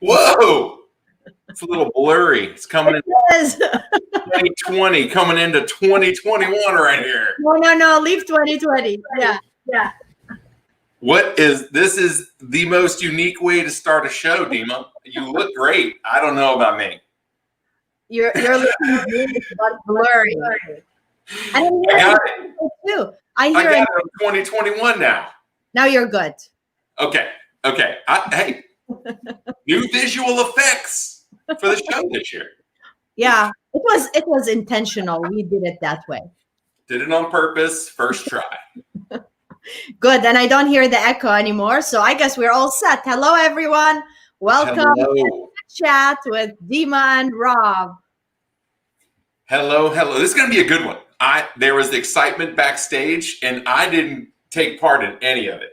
Whoa! It's a little blurry. It's coming in 2020, coming into 2021 right here. No. Leave 2020. Yeah. This is the most unique way to start a show, Dima. You look great. I don't know about me. You're looking good, but blurry. I got it. Too. I got it in 2021 now. Now you're good. Okay. Hey, new visual effects for the show this year. Yeah, it was intentional. We did it that way. Did it on purpose, first try. Good. And I don't hear the echo anymore. So I guess we're all set. Hello, everyone. Welcome to Chit Chat with Dima and Rob. Hello. This is going to be a good one. There was the excitement backstage, and I didn't take part in any of it.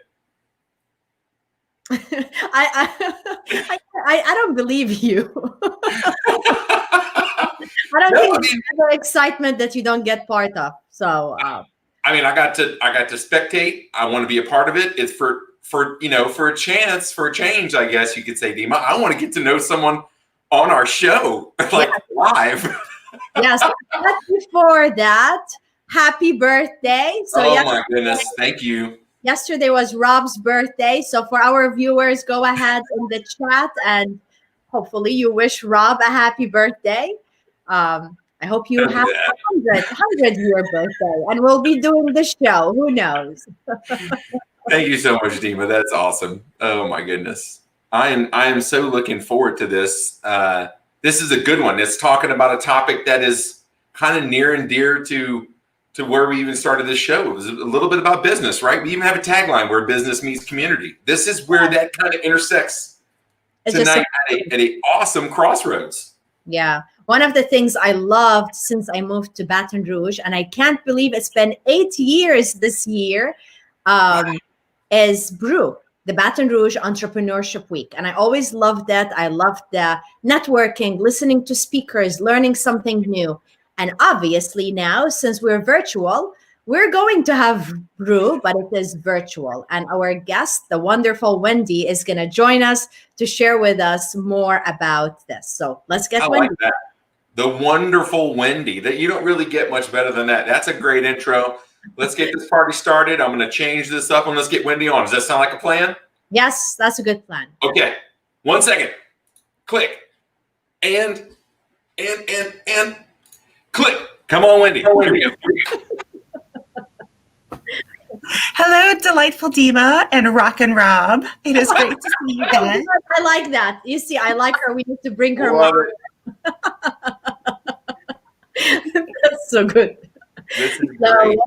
I don't believe you. I don't think it's the excitement that you don't get part of. So I got to spectate. I want to be a part of it. It's for a change, I guess you could say, Dima. I want to get to know someone on our show, live. Yes. But before that, happy birthday. So my goodness. Thank you. Yesterday was Rob's birthday. So for our viewers, go ahead in the chat and hopefully you wish Rob a happy birthday. I hope you have a 100-year birthday and we'll be doing the show. Who knows? Thank you so much, Dima. That's awesome. Oh my goodness. I am so looking forward to this. This is a good one. It's talking about a topic that is kind of near and dear to where we even started this show. It was a little bit about business, right? We even have a tagline where business meets community. This is where that kind of intersects tonight at an awesome crossroads. Yeah. One of the things I loved since I moved to Baton Rouge, and I can't believe it's been 8 years this year, is BREW, the Baton Rouge Entrepreneurship Week. And I always loved that. I loved the networking, listening to speakers, learning something new. And obviously now, since we're virtual, we're going to have BREW, but it is virtual. And our guest, the wonderful Wendy, is going to join us to share with us more about this. So let's get Wendy. Like that. The wonderful Wendy. That you don't really get much better than that. That's a great intro. Let's get this party started. I'm going to change this up and let's get Wendy on. Does that sound like a plan? Yes, that's a good plan. Okay. 1 second. Click. And click. Come on, Wendy. Here we go. Hello, delightful Dima and Rock and Rob. It is great to see you guys. I like that. You see, I like her. We need to bring her more. That's so good. This is great.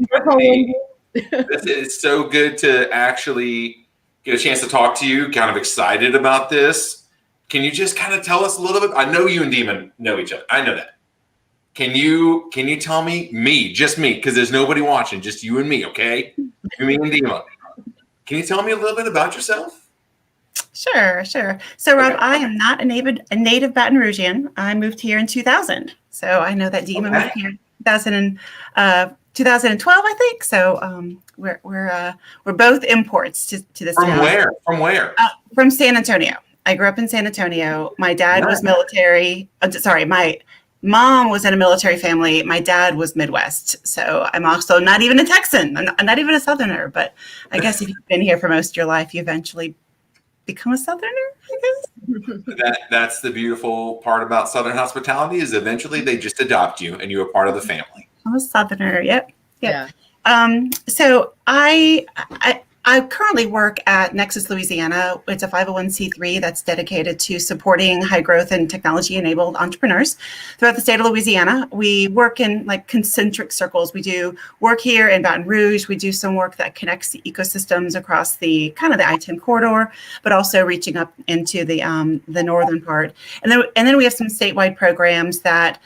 This is so good to actually get a chance to talk to you. Kind of excited about this. Can you just kind of tell us a little bit? I know you and Dima know each other. I know that. Can you tell me, just me, because there's nobody watching, just you and me, okay? Me and Dima. Can you tell me a little bit about yourself? Sure. So, Rob, I am not a native Baton Rougean. I moved here in 2000. So I know that Dima moved here in 2012, I think. So we're both imports to this town. From where? From San Antonio. I grew up in San Antonio. My dad was military. My mom was in a military family. My dad was Midwest. So I'm also not even a Texan. I'm not even a Southerner. But I guess if you've been here for most of your life, you eventually become a Southerner, I guess. That's the beautiful part about Southern hospitality is eventually they just adopt you and you're a part of the family. I'm a Southerner. Yep. Yeah. So I currently work at Nexus Louisiana. It's a 501c3 that's dedicated to supporting high growth and technology enabled entrepreneurs throughout the state of Louisiana. We work in like concentric circles. We do work here in Baton Rouge. We do some work that connects the ecosystems across the kind of the I-10 corridor, but also reaching up into the northern part. And then we have some statewide programs that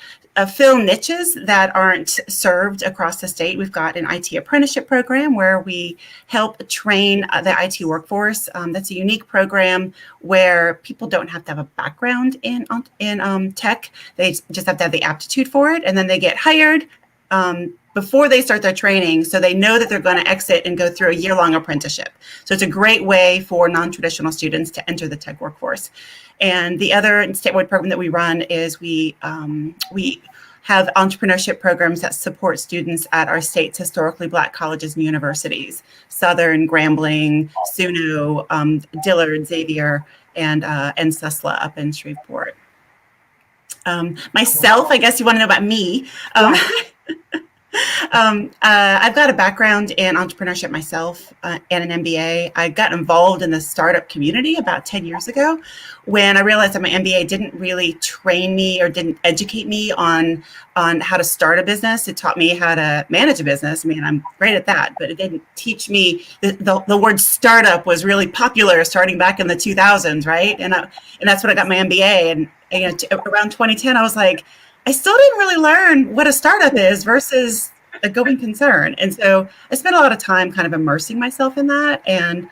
fill niches that aren't served across the state. We've got an IT apprenticeship program where we help train the IT workforce. That's a unique program where people don't have to have a background in tech. They just have to have the aptitude for it, and then they get hired. before they start their training, so they know that they're going to exit and go through a year-long apprenticeship. So it's a great way for non-traditional students to enter the tech workforce. And the other statewide program that we run is we have entrepreneurship programs that support students at our state's historically Black colleges and universities: Southern, Grambling, SUNY, Dillard, Xavier, and CESLA up in Shreveport. Myself, I guess you want to know about me. I've got a background in entrepreneurship myself and an MBA. I got involved in the startup community about 10 years ago when I realized that my MBA didn't really train me or didn't educate me on how to start a business. It taught me how to manage a business. I mean, I'm great at that, but it didn't teach me the word startup was really popular starting back in the 2000s, right? And that's when I got my MBA. And around 2010, I was like, I still didn't really learn what a startup is versus a going concern. And so I spent a lot of time kind of immersing myself in that and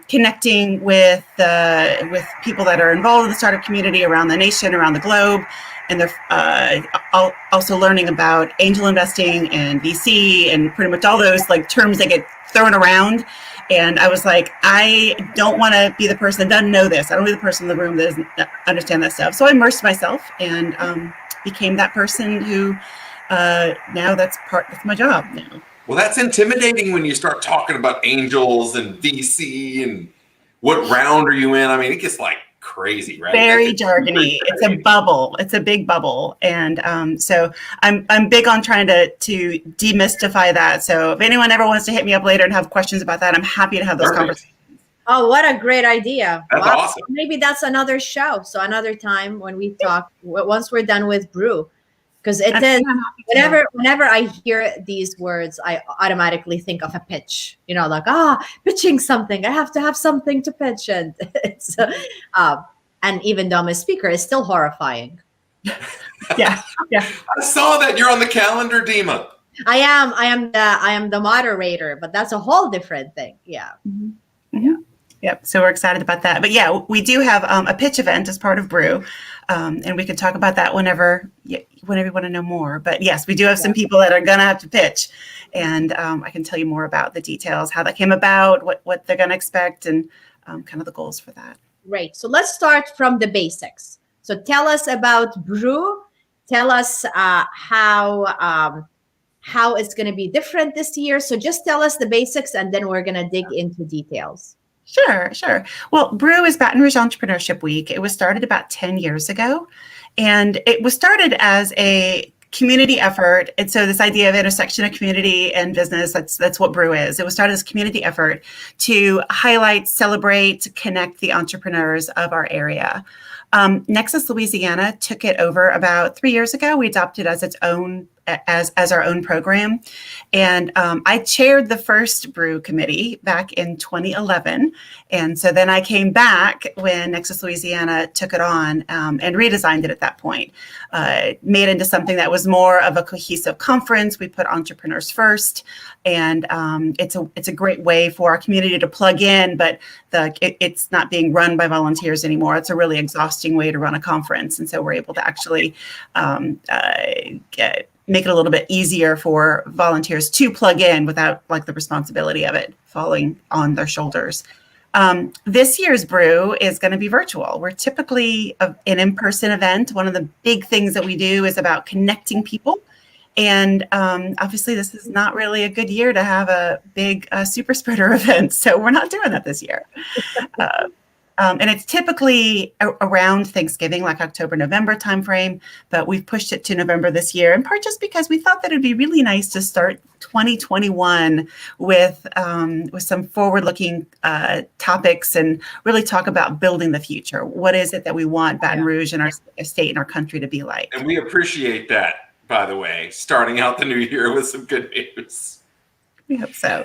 connecting with people that are involved in the startup community around the nation, around the globe. And they're also learning about angel investing and VC and pretty much all those like terms that get thrown around. And I was like, I don't want to be the person that doesn't know this. I don't want to be the person in the room that doesn't understand that stuff. So I immersed myself and became that person who now that's my job now. Well, that's intimidating when you start talking about angels and VC and what round are you in? I mean, it gets like crazy, right? Very jargony. It's a bubble. It's a big bubble. And so I'm big on trying to demystify that. So if anyone ever wants to hit me up later and have questions about that, I'm happy to have those conversations. Oh, what a great idea. That's awesome. Maybe that's another show. So another time when we talk, once we're done with brew, because it is whenever I hear these words, I automatically think of a pitch, like, pitching something. I have to have something to pitch. And it's, and even though I'm a speaker, it's still horrifying. Yeah. I saw that you're on the calendar, Dima. I am the moderator, but that's a whole different thing. Yeah. Mm-hmm. Yeah. Yep. So we're excited about that. But yeah, we do have a pitch event as part of Brew. And we can talk about that whenever you want to know more. But yes, we do have some people that are going to have to pitch. And I can tell you more about the details, how that came about, what they're going to expect, and kind of the goals for that. Great. So let's start from the basics. So tell us about Brew. Tell us how it's going to be different this year. So just tell us the basics, and then we're going to dig into details. Sure. Well, Brew is Baton Rouge Entrepreneurship Week. It was started about 10 years ago, and it was started as a community effort. And so this idea of intersection of community and business, that's what Brew is. It was started as a community effort to highlight, celebrate, connect the entrepreneurs of our area. Nexus Louisiana took it over about 3 years ago. We adopted as its own as our own program. And I chaired the first Brew committee back in 2011. And so then I came back when Nexus Louisiana took it on and redesigned it at that point. Made it into something that was more of a cohesive conference. We put entrepreneurs first. And it's a great way for our community to plug in, but it's not being run by volunteers anymore. It's a really exhausting way to run a conference. And so we're able to actually make it a little bit easier for volunteers to plug in without like the responsibility of it falling on their shoulders. This year's Brew is going to be virtual. We're typically an in-person event. One of the big things that we do is about connecting people. And obviously, this is not really a good year to have a big super spreader event. So we're not doing that this year. And it's typically around Thanksgiving, like October, November timeframe, but we've pushed it to November this year, in part just because we thought that it'd be really nice to start 2021 with some forward-looking topics and really talk about building the future. What is it that we want Baton Rouge and our state and our country to be like? And we appreciate that, by the way, starting out the new year with some good news. We hope so.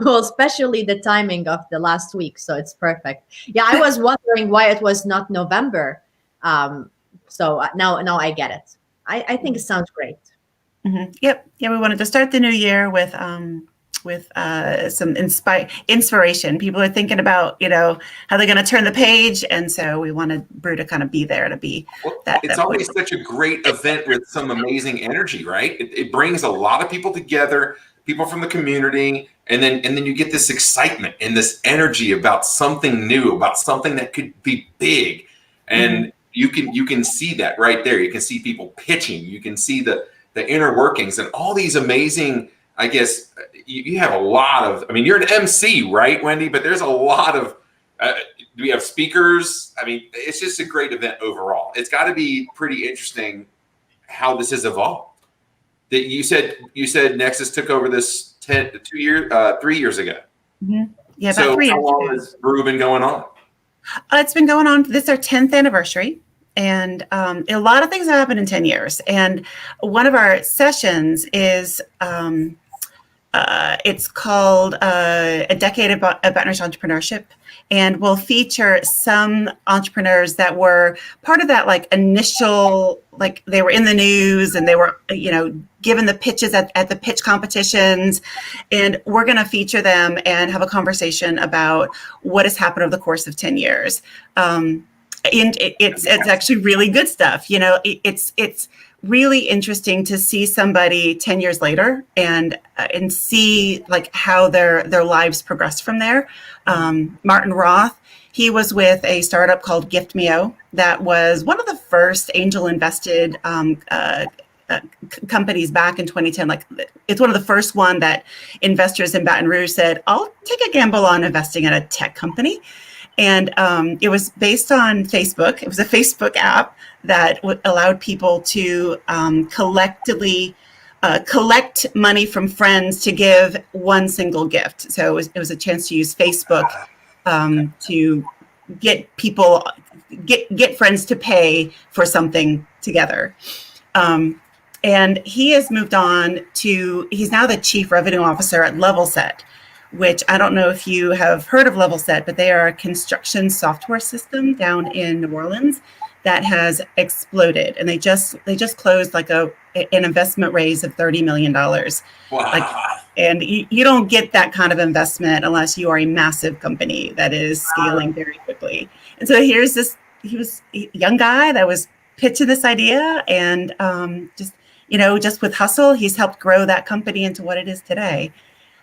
Well, especially the timing of the last week, so it's perfect. Yeah, I was wondering why it was not November. So now I get it. I think it sounds great. Mm-hmm. Yep. Yeah, we wanted to start the new year with with some inspiration. People are thinking about, how they're going to turn the page. And so we wanted Brew to kind of be there to be that. It's always such a great event with some amazing energy, right? It brings a lot of people together, people from the community, and then you get this excitement and this energy about something new, about something that could be big. And you can see that right there. You can see people pitching. You can see the inner workings and all these amazing, I guess, you have a lot of, you're an MC, right, Wendy? But there's a lot of, do we have speakers? It's just a great event overall. It's got to be pretty interesting how this has evolved. That you said Nexus took over this 3 years ago. Mm-hmm. Yeah, about so 3 years how long ago. has Brew been going on? It's been going on. This is our 10th anniversary. And a lot of things have happened in 10 years. And one of our sessions is, it's called A Decade of Baton Rouge Entrepreneurship. And we'll feature some entrepreneurs that were part of that initial, they were in the news and they were, given the pitches at the pitch competitions. And we're going to feature them and have a conversation about what has happened over the course of 10 years. And it's actually really good stuff. It's really interesting to see somebody 10 years later and see how their lives progress from there. Martin Roth, he was with a startup called Gift.me that was one of the first angel invested companies back in 2010. It's one of the first one that investors in Baton Rouge said, I'll take a gamble on investing in a tech company. And it was based on Facebook. It was a Facebook app that allowed people to collectively collect money from friends to give one single gift. So it was a chance to use Facebook to get people, get friends to pay for something together. And he has moved on he's now the chief revenue officer at LevelSet, which I don't know if you have heard of LevelSet, but they are a construction software system down in New Orleans that has exploded. And they just closed an investment raise of $30 million. Wow. And you don't get that kind of investment unless you are a massive company that is scaling very quickly. And so he was a young guy that was pitching this idea and just with hustle, he's helped grow that company into what it is today.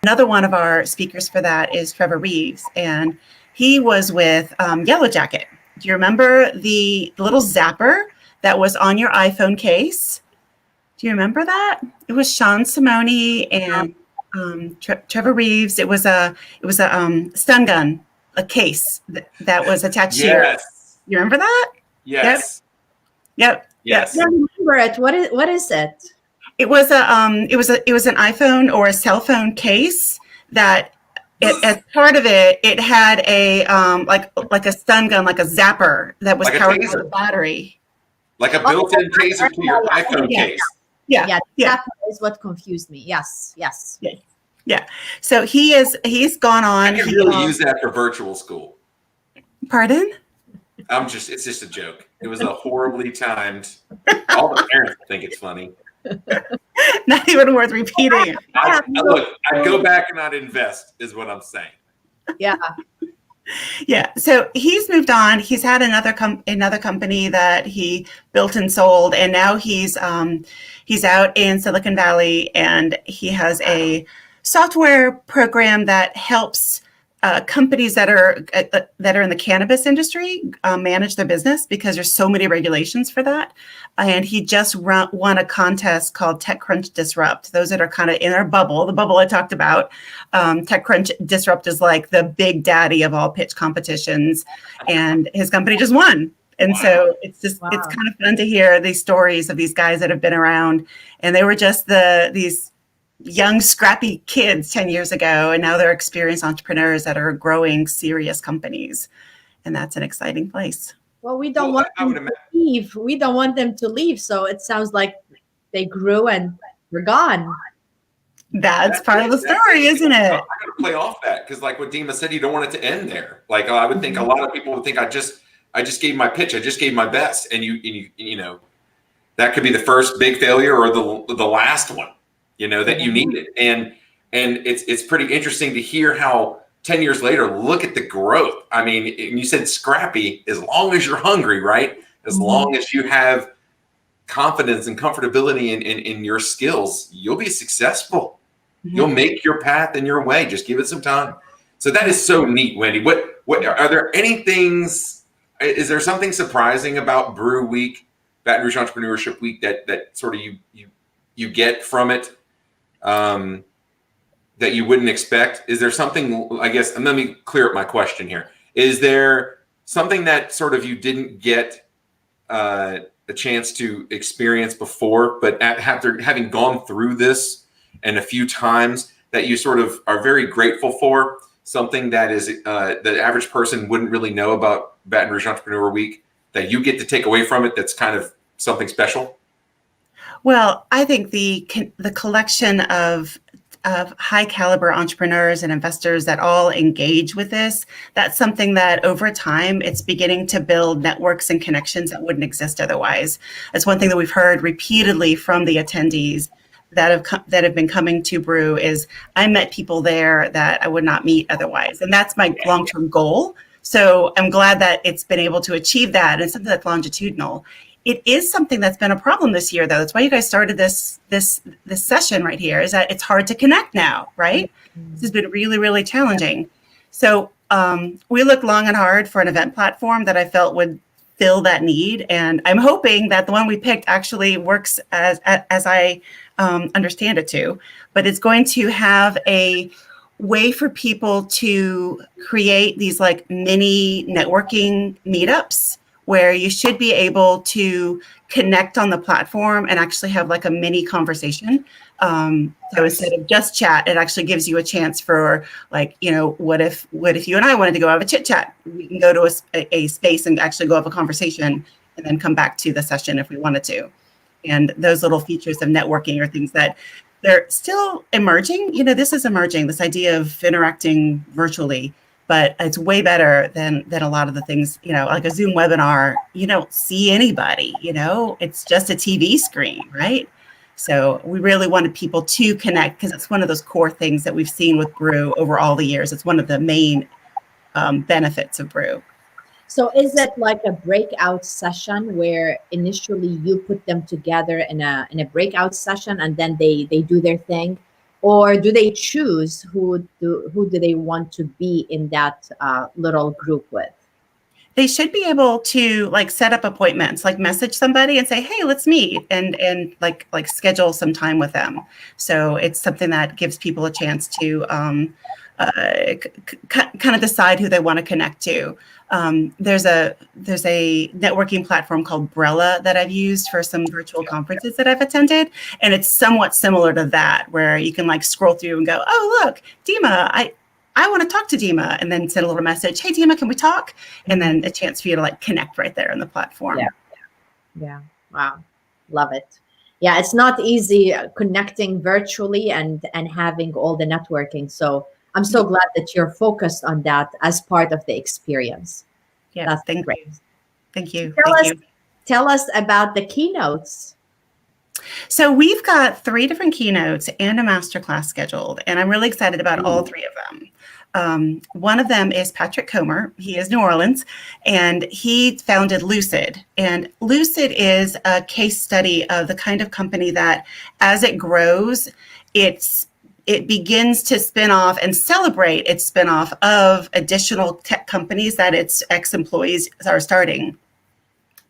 Another one of our speakers for that is Trevor Reeves, and he was with Yellow Jacket. Do you remember the little zapper that was on your iPhone case? Do you remember that? It was Sean Simone and Trevor Reeves. It was a stun gun, a case that was attached to your. You remember that? Yes. Yep. Yes. I don't remember it. What is it? It was an iPhone or a cell phone case that as part of it, it had a like a stun gun, like a zapper that was powered by a battery. Like a built-in taser to your iPhone case. Yeah. That is what confused me. Yes. Yeah. So he's gone on. I can really use that for virtual school. Pardon? It's just a joke. It was a horribly timed. All the parents think it's funny. Not even worth repeating. Look, I'd go back and I'd invest, is what I'm saying. Yeah. Yeah. So he's moved on. He's had another company that he built and sold, and now he's out in Silicon Valley, and he has a software program that helps companies that are in the cannabis industry manage their business, because there's so many regulations for that. And he just won a contest called TechCrunch Disrupt. Those that are kind of in our bubble, the bubble I talked about, TechCrunch Disrupt is like the big daddy of all pitch competitions, and his company just won. And so it's just it's kind of fun to hear these stories of these guys that have been around, and they were just these young, scrappy kids 10 years ago, and now they're experienced entrepreneurs that are growing serious companies. And that's an exciting place. Well, we don't want them to leave. We don't want them to leave. So it sounds like they grew and we're gone. That's part of the story, isn't it? I'm going to play off that, because like what Dima said, you don't want it to end there. Like I would think a lot of people would think I just gave my pitch. I just gave my best. And you know, that could be the first big failure or the last one, that you needed. And And it's pretty interesting to hear how 10 years later, look at the growth. I mean, you said scrappy, as long as you're hungry, right? As long as you have confidence and comfortability in your skills, you'll be successful. You'll make your path and your way. Just give it some time. So that is so neat, Wendy. What are there any things? Is there something surprising about Brew Week, Baton Rouge Entrepreneurship Week that sort of you get from it that you wouldn't expect? Is there something? I guess, and let me clear up my question here. Is there something that sort of you didn't get a chance to experience before, but after having gone through this and a few times, that you sort of are very grateful for? Something that is the average person wouldn't really know about Baton Rouge Entrepreneur Week that you get to take away from it, that's kind of something special? Well, I think the collection of high caliber entrepreneurs and investors that all engage with this, that's something that over time, it's beginning to build networks and connections that wouldn't exist otherwise. That's one thing that we've heard repeatedly from the attendees that have been coming to Brew is, I met people there that I would not meet otherwise. And that's my long-term goal. So I'm glad that it's been able to achieve that. And something that's longitudinal. It is something that's been a problem this year, though. That's why you guys started this session right here, is that it's hard to connect now, right? This has been really, really challenging. So we looked long and hard for an event platform that I felt would fill that need. And I'm hoping that the one we picked actually works as I understand it to. But it's going to have a way for people to create these like mini networking meetups, where you should be able to connect on the platform and actually have like a mini conversation. So instead of just chat, it actually gives you a chance for like, what if you and I wanted to go have a chit chat? We can go to a space and actually go have a conversation and then come back to the session if we wanted to. And those little features of networking are things that they're still emerging. This is emerging, this idea of interacting virtually. But it's way better than a lot of the things, like a Zoom webinar. You don't see anybody, it's just a TV screen, right? So we really wanted people to connect, because it's one of those core things that we've seen with Brew over all the years. It's one of the main benefits of Brew. So is it like a breakout session where initially you put them together in a breakout session and then they do their thing? Or do they choose who do they want to be in that little group with? They should be able to like set up appointments, like message somebody and say, hey, let's meet, and like schedule some time with them. So it's something that gives people a chance to kind of decide who they want to connect to. There's a networking platform called Brella that I've used for some virtual conferences that I've attended. And it's somewhat similar to that, where you can like scroll through and go, oh, look, Dima, I want to talk to Dima, and then send a little message. Hey, Dima, can we talk? And then a chance for you to like connect right there in the platform. Yeah. Wow. Love it. Yeah. It's not easy connecting virtually and having all the networking. So I'm so glad that you're focused on that as part of the experience. Yeah, that's great. Great. Thank you. Tell us about the keynotes. So we've got 3 different keynotes and a masterclass scheduled, and I'm really excited about all 3 of them. One of them is Patrick Comer. He is New Orleans, and he founded Lucid. And Lucid is a case study of the kind of company that, as it grows, it begins to spin off and celebrate its spinoff of additional tech companies that its ex-employees are starting.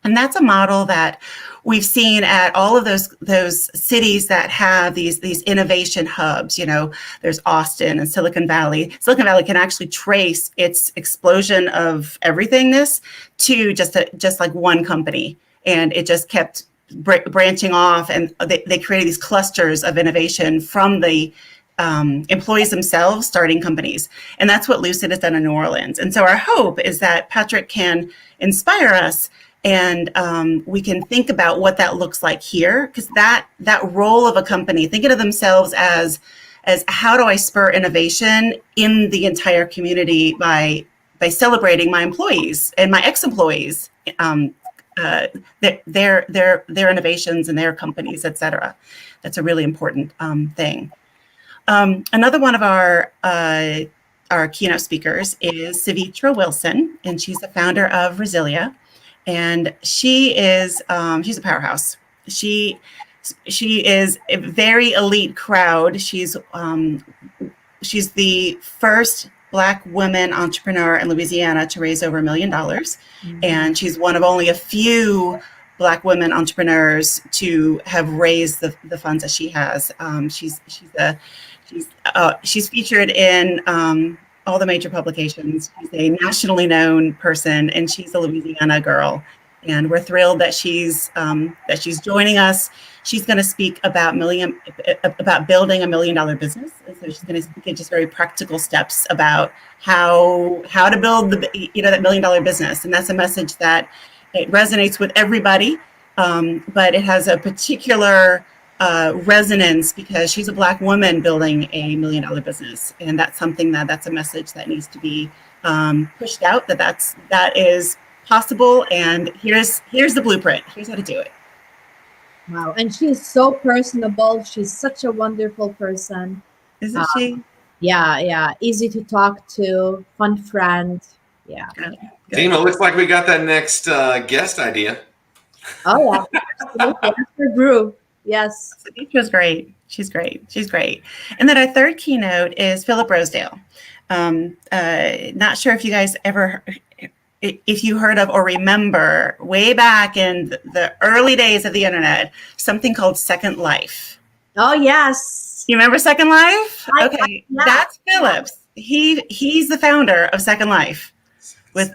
And that's a model that we've seen at all of those cities that have these innovation hubs. There's Austin and Silicon Valley. Silicon Valley can actually trace its explosion of everythingness to just like one company, and it just kept branching off, and they created these clusters of innovation from the employees themselves starting companies. And that's what Lucid has done in New Orleans. And so our hope is that Patrick can inspire us, and we can think about what that looks like here, because that role of a company, thinking of themselves as how do I spur innovation in the entire community by celebrating my employees and my ex-employees, their innovations and their companies, et cetera. That's a really important thing. Another one of our keynote speakers is Savitra Wilson, and she's the founder of Resilia, and she is she's a powerhouse. She is a very elite crowd. She's the first Black woman entrepreneur in Louisiana to raise over $1 million, and she's one of only a few Black women entrepreneurs to have raised the funds that she has. She's featured in all the major publications. She's a nationally known person, and she's a Louisiana girl. And we're thrilled that she's joining us. She's going to speak about building $1 million business. And so she's going to speak at just very practical steps about how to build that $1 million business. And that's a message that it resonates with everybody, but it has a particular resonance because she's a Black woman building a $1 million business, and that's something that's a message that needs to be pushed out. That is possible, and here's the blueprint. Here's how to do it. Wow, and she's so personable. She's such a wonderful person, isn't she? Yeah, easy to talk to, fun friend. Yeah. Good. Dima, looks like we got that next guest idea. Oh yeah, absolutely. After BREW. Yes. Savitra's great. She's great. And then our third keynote is Philip Rosedale. Not sure if you guys if you heard of or remember way back in the early days of the internet, something called Second Life. Oh yes. You remember Second Life? Okay, yeah. That's Philip's. He's the founder of Second Life with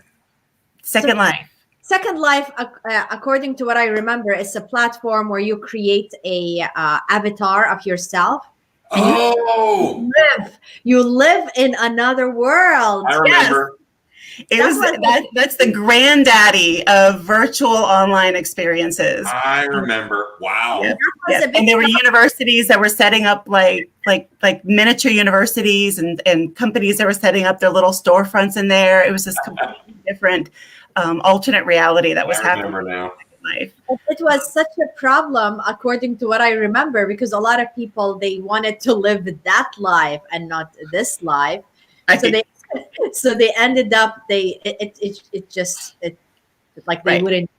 Second Life. Second Life, according to what I remember, is a platform where you create a avatar of yourself. And you live in another world. I remember. That's the granddaddy of virtual online experiences. I remember. Wow. Yeah. And there were universities that were setting up like miniature universities and companies that were setting up their little storefronts in there. It was this completely different alternate reality that was happening. Now. Life. It was such a problem, according to what I remember, because a lot of people, they wanted to live that life and not this life. So they ended up they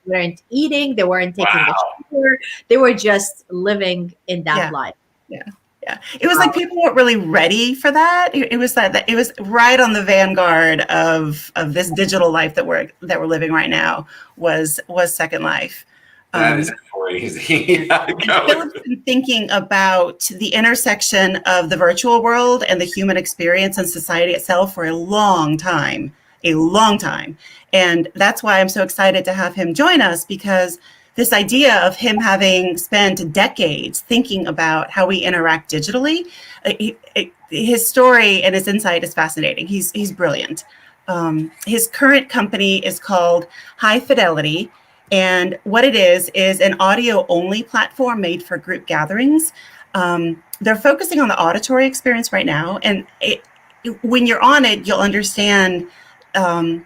weren't eating, they weren't taking the shower, they were just living in that life. Yeah, it was like people weren't really ready for that. It was that it was right on the vanguard of this digital life that we're living right now. Was Second Life. That is crazy. Philip's been thinking about the intersection of the virtual world and the human experience and society itself for a long time. And that's why I'm so excited to have him join us, because this idea of him having spent decades thinking about how we interact digitally, his story and his insight is fascinating. He's brilliant. His current company is called High Fidelity. And what it is an audio-only platform made for group gatherings. They're focusing on the auditory experience right now. And when you're on it, you'll understand how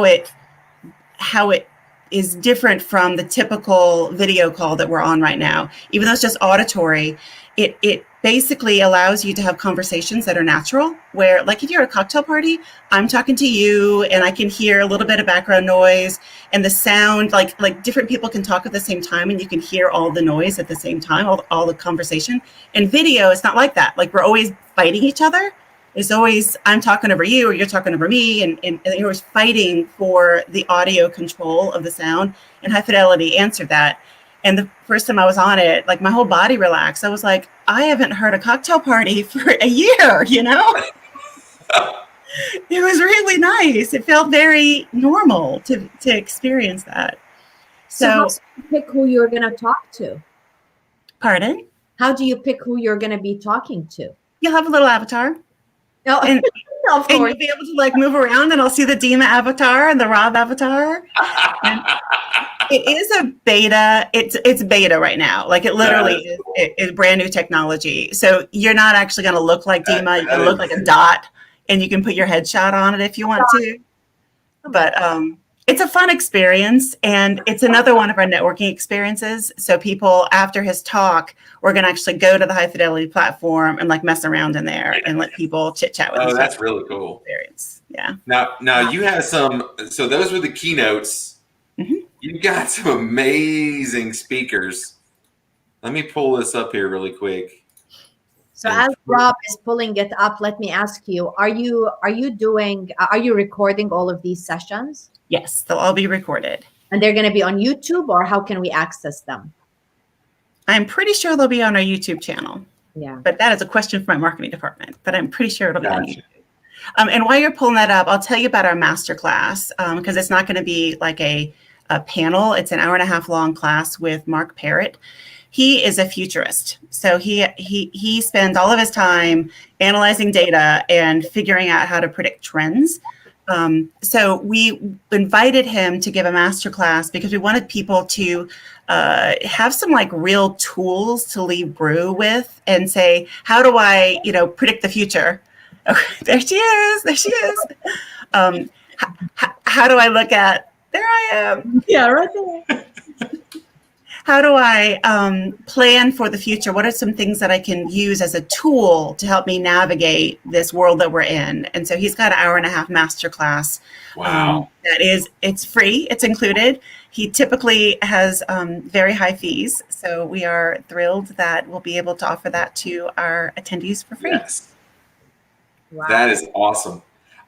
it is different from the typical video call that we're on right now. Even though it's just auditory, it basically allows you to have conversations that are natural, where like if you're at a cocktail party, I'm talking to you and I can hear a little bit of background noise and the sound, like different people can talk at the same time and you can hear all the noise at the same time, all the conversation. And video, it's not like that. Like we're always fighting each other. It's always, I'm talking over you or you're talking over me, and you're always fighting for the audio control of the sound. And High Fidelity answered that. And the first time I was on it, like my whole body relaxed. I was like, I haven't heard a cocktail party for a year, you know? It was really nice. It felt very normal to experience that. So how do you pick who you're going to talk to? Pardon? How do you pick who you're going to be talking to? You'll have a little avatar. No, and of course. And you'll be able to like move around, and I'll see the Dima avatar and the Rob avatar. And it is a beta. It's beta right now. Like it literally is brand new technology. So you're not actually going to look like Dima. You're going to look like a dot, and you can put your headshot on it if you want to. But It's a fun experience, and it's another one of our networking experiences. So people, after his talk, we're going to actually go to the High Fidelity platform and like mess around in there and let people chit chat with us. Oh, that's really cool. Experience. Yeah. Now you have some, so those were the keynotes. Mm-hmm. You got some amazing speakers. Let me pull this up here really quick. So as Rob is pulling it up, let me ask you, are you recording all of these sessions? Yes, they'll all be recorded. And they're going to be on YouTube, or how can we access them? I'm pretty sure they'll be on our YouTube channel. Yeah. But that is a question for my marketing department, but I'm pretty sure it'll be on YouTube. And while you're pulling that up, I'll tell you about our masterclass, because it's not going to be like a panel. It's an 1.5 hour long class with Mark Parrott. He is a futurist. So he spends all of his time analyzing data and figuring out how to predict trends. So we invited him to give a masterclass because we wanted people to have some like real tools to leave Brew with and say, how do I, predict the future? Oh, there she is. How do I look at, there I am. Yeah, right there. How do I plan for the future? What are some things that I can use as a tool to help me navigate this world that we're in? And so he's got an 1.5 hour masterclass. Wow. It's free, it's included. He typically has very high fees. So we are thrilled that we'll be able to offer that to our attendees for free. Yes. Wow. That is awesome.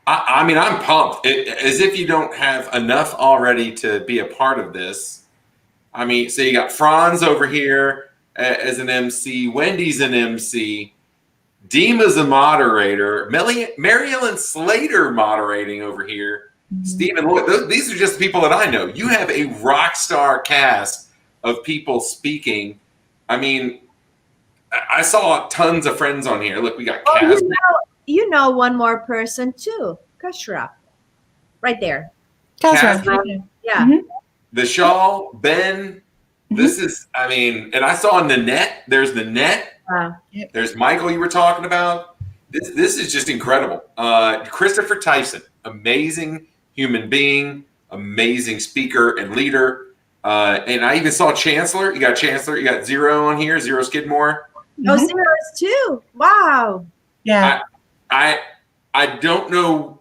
I mean, I'm pumped. As if you don't have enough already to be a part of this. I mean, so you got Franz over here as an MC, Wendy's an MC, Dima's a moderator, Mary Ellen Slater moderating over here, Stephen Lloyd. These are just people that I know. You have a rock star cast of people speaking. I mean, I saw tons of friends on here. Look, we got Cass. You know one more person too, Kashra, right there. Kashra. Yeah. Mm-hmm. The Shaw, Ben, this is, I mean, and I saw Nanette, there's Nanette, there's Michael you were talking about. This is just incredible. Christopher Tyson, amazing human being, amazing speaker and leader. And I even saw Chancellor. You got Zero on here, Zero Skidmore. Oh, Zero's too. Wow. Yeah. I don't know.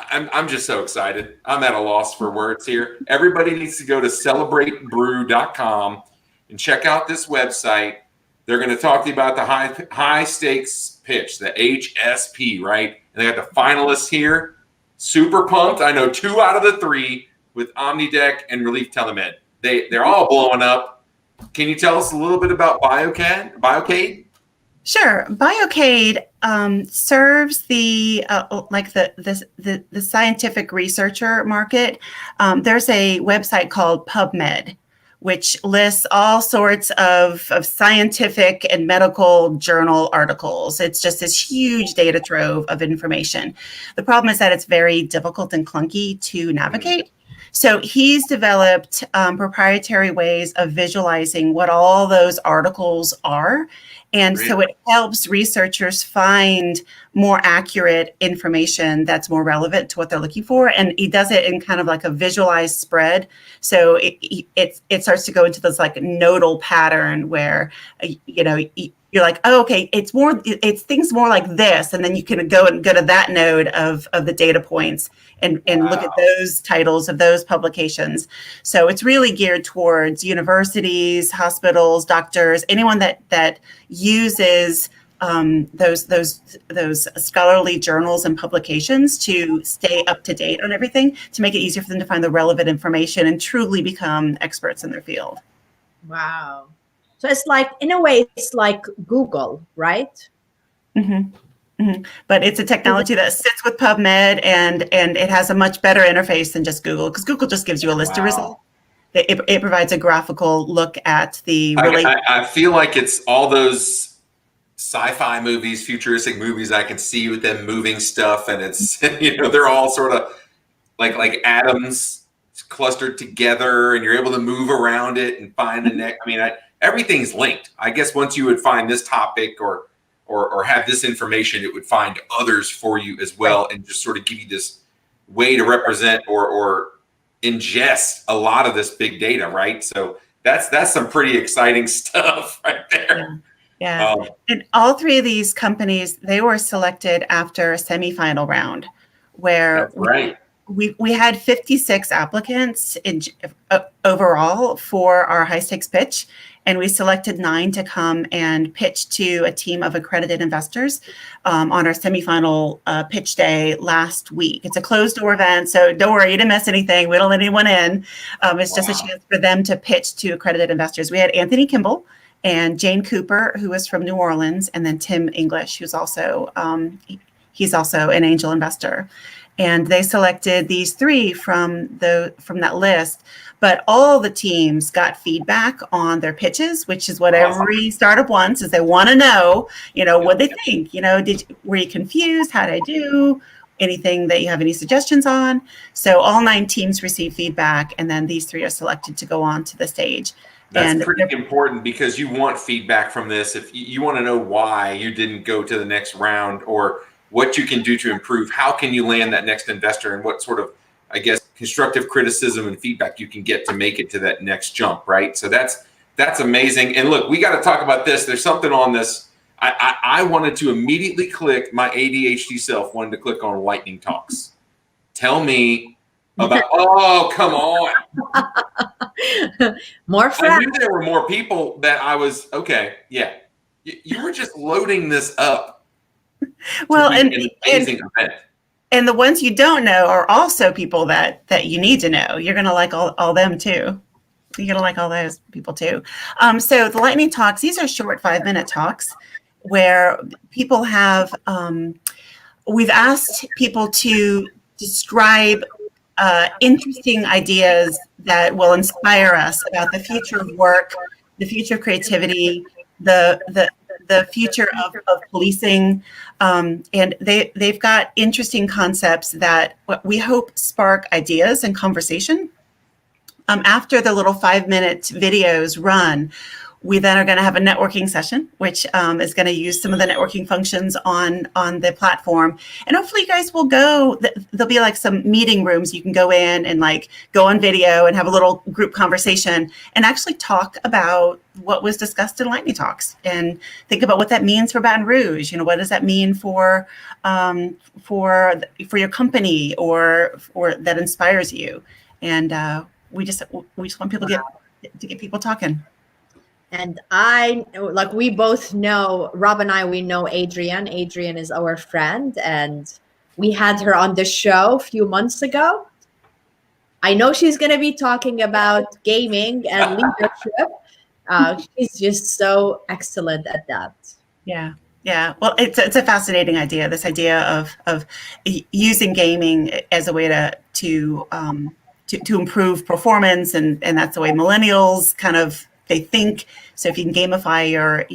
I'm just so excited. I'm at a loss for words here. Everybody needs to go to celebratebrew.com and check out this website. They're going to talk to you about the high stakes pitch, the HSP, right? And they got the finalists here. Super pumped. I know 2 out of the 3 with OmniDeck and Relief Telemed. They're all blowing up. Can you tell us a little bit about Biocade? Sure. Biocade serves the scientific researcher market. There's a website called PubMed, which lists all sorts of scientific and medical journal articles. It's just this huge data trove of information. The problem is that it's very difficult and clunky to navigate. So he's developed proprietary ways of visualizing what all those articles are. And so it helps researchers find more accurate information that's more relevant to what they're looking for. And he does it in kind of like a visualized spread. So it starts to go into this like nodal pattern where, you're like, oh, okay, it's things more like this. And then you can go to that node of the data points and look at those titles of those publications. So it's really geared towards universities, hospitals, doctors, anyone that uses those scholarly journals and publications to stay up to date on everything, to make it easier for them to find the relevant information and truly become experts in their field. Wow. So it's like, in a way, it's like Google, right? Mm-hmm. Mm-hmm. But it's a technology that sits with PubMed and it has a much better interface than just Google, because Google just gives you a list of results. It provides a graphical look at the. I feel like it's all those sci-fi movies, futuristic movies. I can see with them moving stuff, and it's they're all sort of like atoms clustered together, and you're able to move around it and find the next. I mean, everything's linked. I guess once you would find this topic or have this information, it would find others for you as well, and just sort of give you this way to represent or ingest a lot of this big data, right? So that's some pretty exciting stuff right there. Yeah. And all three of these companies, they were selected after a semifinal round where that's right. We had 56 applicants overall for our high stakes pitch, and we selected 9 to come and pitch to a team of accredited investors on our semifinal pitch day last week. It's a closed door event, so don't worry, you didn't miss anything. We don't let anyone in. It's just a chance for them to pitch to accredited investors. We had Anthony Kimball and Jane Cooper, who is from New Orleans, and then Tim English, who's also he's also an angel investor. And they selected these 3 from that list, but all the teams got feedback on their pitches, which is what every startup wants, is they want to know, what they think. Were you confused? How did I do? Anything that you have any suggestions on? So all 9 teams received feedback, and then these 3 are selected to go on to the stage. That's pretty important, because you want feedback from this. If you want to know why you didn't go to the next round, or what you can do to improve, how can you land that next investor, and what sort of, I guess, constructive criticism and feedback you can get to make it to that next jump, right? So that's amazing. And look, we got to talk about this. There's something on this. I wanted to immediately click, my ADHD self wanted to click on lightning talks. Tell me about, oh, come on. More friends. I knew there were more people that I was, okay, yeah. You were just loading this up. Well, and amazing event. And the ones you don't know are also people that you need to know. You're going to like all them too. You're going to like all those people too. So the lightning talks, these are short 5-minute talks where people have, we've asked people to describe interesting ideas that will inspire us about the future of work, the future of creativity, the future of policing, and they've got interesting concepts that we hope spark ideas and conversation. After the little 5-minute videos run, we then are going to have a networking session, which is going to use some of the networking functions on the platform. And hopefully you guys will go, there'll be like some meeting rooms you can go in and like go on video and have a little group conversation and actually talk about what was discussed in Lightning Talks and think about what that means for Baton Rouge. What does that mean for your company or that inspires you? And we just want people to get people talking. And we both know, Rob and I, we know Adrienne. Adrienne is our friend, and we had her on the show a few months ago. I know she's going to be talking about gaming and leadership. She's just so excellent at that. Yeah. Yeah. Well, it's a fascinating idea, this idea of using gaming as a way to improve performance. And that's the way millennials kind of, they think. So if you can gamify your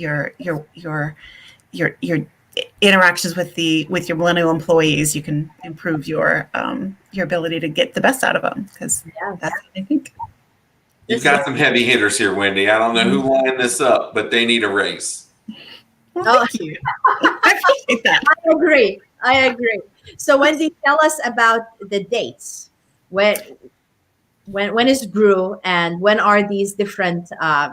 interactions with your millennial employees, you can improve your ability to get the best out of them. Because that's what I think. You've got some heavy hitters here, Wendy. I don't know who lined this up, but they need a raise. Well, thank you. I appreciate that. I agree. So Wendy, tell us about the dates. When is BREW, and when are these different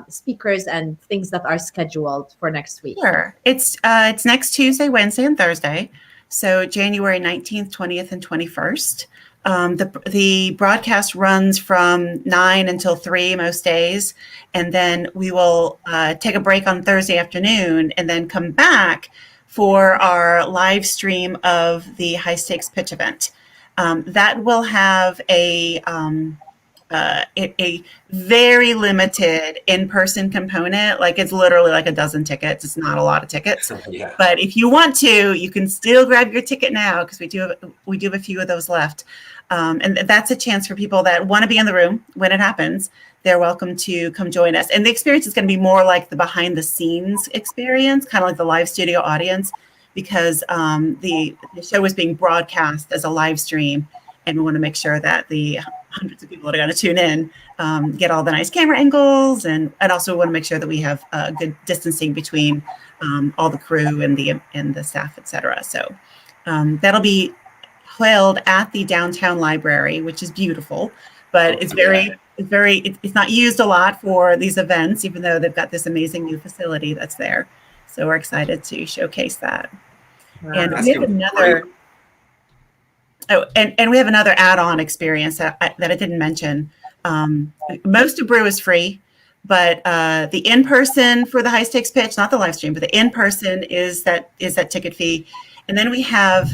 speakers and things that are scheduled for next week? Sure. It's next Tuesday, Wednesday, and Thursday. So January 19th, 20th, and 21st. The broadcast runs from 9 until 3 most days. And then we will take a break on Thursday afternoon and then come back for our live stream of the high stakes pitch event. That will have a very limited in-person component. Like it's literally like a dozen tickets. It's not a lot of tickets. Yeah. But if you want to, you can still grab your ticket now because we do have a few of those left. And that's a chance for people that want to be in the room when it happens. They're welcome to come join us. And the experience is going to be more like the behind the scenes experience, kind of like the live studio audience, because the show is being broadcast as a live stream. And we want to make sure that the hundreds of people that are going to tune in get all the nice camera angles, and also we want to make sure that we have good distancing between all the crew and the staff, et cetera. So that'll be held at the downtown library, which is beautiful. but it's not used a lot for these events, even though they've got this amazing new facility that's there. So we're excited to showcase that. And we have another. Oh, and we have another add-on experience that I didn't mention. Most of BREW is free, but the in-person for the high stakes pitch, not the live stream, but the in-person is that ticket fee. And then we have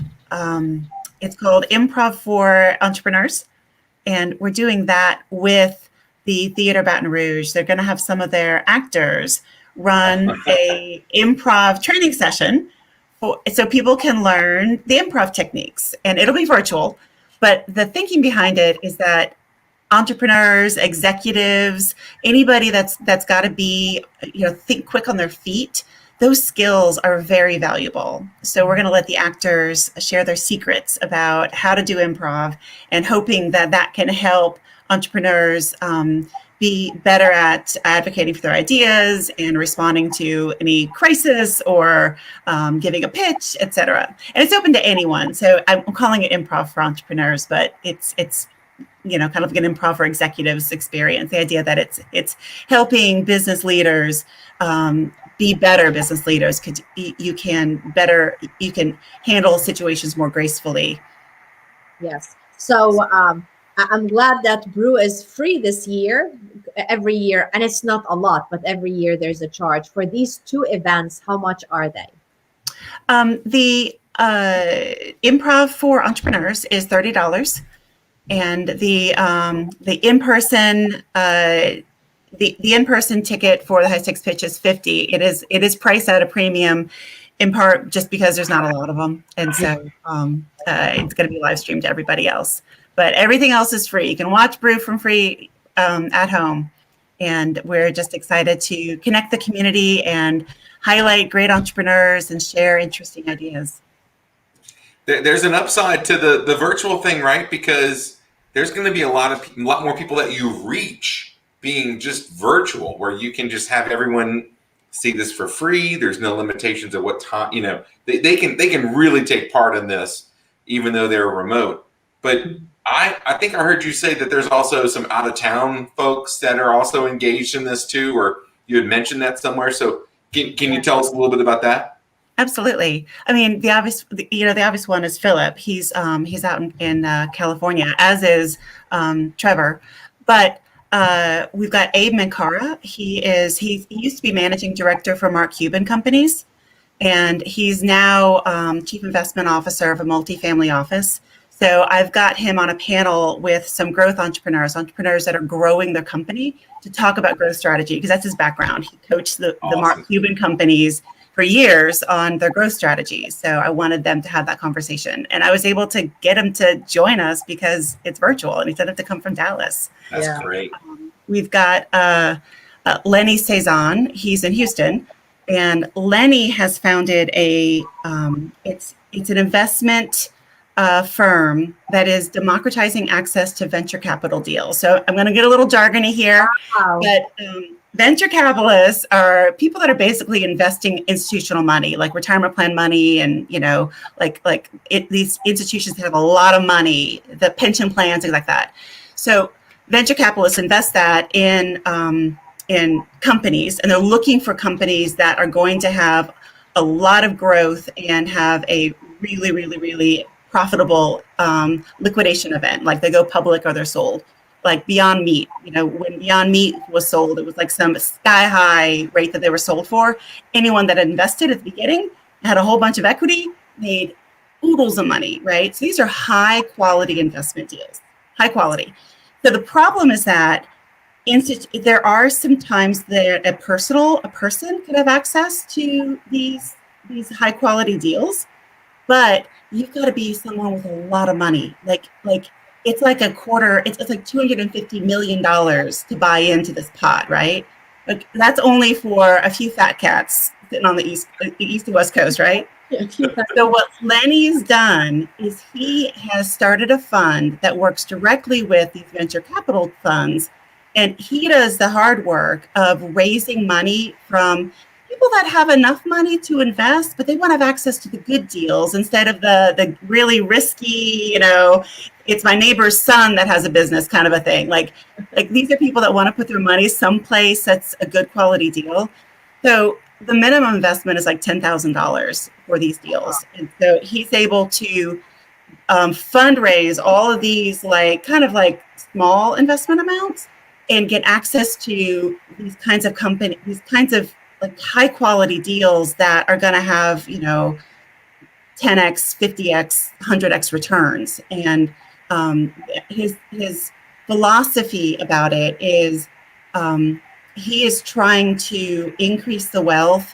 it's called Improv for Entrepreneurs, and we're doing that with the Theater Baton Rouge. They're going to have some of their actors run a improv training session so people can learn the improv techniques, and it'll be virtual. But the thinking behind it is that entrepreneurs, executives, anybody that's got to be, think quick on their feet, those skills are very valuable. So we're going to let the actors share their secrets about how to do improv, and hoping that can help entrepreneurs be better at advocating for their ideas and responding to any crisis or giving a pitch, etc. And it's open to anyone. So I'm calling it Improv for Entrepreneurs, but it's kind of an improv for executives experience. The idea that it's helping business leaders be better business leaders, because you can handle situations more gracefully. Yes. So I'm glad that BREW is free this year, every year, and it's not a lot, but every year there's a charge. For these two events, how much are they? The Improv for Entrepreneurs is $30, and the in-person the in-person ticket for the high stakes pitch is $50. It is priced at a premium, in part just because there's not a lot of them, and so it's going to be live streamed to everybody else. But everything else is free. You can watch BREW from free at home. And we're just excited to connect the community and highlight great entrepreneurs and share interesting ideas. There's an upside to the virtual thing, right? Because there's going to be a lot more people that you reach being just virtual, where you can just have everyone see this for free. There's no limitations of what time, they can really take part in this, even though they're remote. But I think I heard you say that there's also some out of town folks that are also engaged in this too, or you had mentioned that somewhere. So can you tell us a little bit about that? Absolutely. I mean, the obvious one is Philip. He's out in California, as is Trevor. But we've got Abe Mankara. He used to be managing director for Mark Cuban Companies, and he's now chief investment officer of a multifamily office. So I've got him on a panel with some growth entrepreneurs that are growing their company, to talk about growth strategy, because that's his background. He coached the Mark Cuban companies for years on their growth strategies. So I wanted them to have that conversation. And I was able to get him to join us because it's virtual, and he said to come from Dallas. That's great. We've got Lenny Cezanne. He's in Houston. And Lenny has founded it's an investment firm that is democratizing access to venture capital deals. So I'm going to get a little jargony here, but venture capitalists are people that are basically investing institutional money, like retirement plan money, and these institutions have a lot of money, the pension plans, things like that. So venture capitalists invest that in companies, and they're looking for companies that are going to have a lot of growth and have a really, really, really profitable liquidation event, like they go public or they're sold. Like Beyond Meat, when Beyond Meat was sold, it was like some sky high rate that they were sold for. Anyone that invested at the beginning had a whole bunch of equity, made oodles of money, right? So these are high quality investment deals, high quality. So the problem is that there are some times that a person could have access to these high quality deals, but you've got to be someone with a lot of money. Like it's like it's like $250 million to buy into this pot, right? Like that's only for a few fat cats sitting on the east and west coast, right? Yeah. So what Lenny's done is he has started a fund that works directly with these venture capital funds, and he does the hard work of raising money from people that have enough money to invest, but they want to have access to the good deals instead of the really risky, it's my neighbor's son that has a business kind of a thing. Like these are people that want to put their money someplace that's a good quality deal. So the minimum investment is like $10,000 for these deals. And so he's able to fundraise all of these kind of small investment amounts and get access to these kinds of high quality deals that are going to have 10x, 50x, 100x returns. And his philosophy about it is he is trying to increase the wealth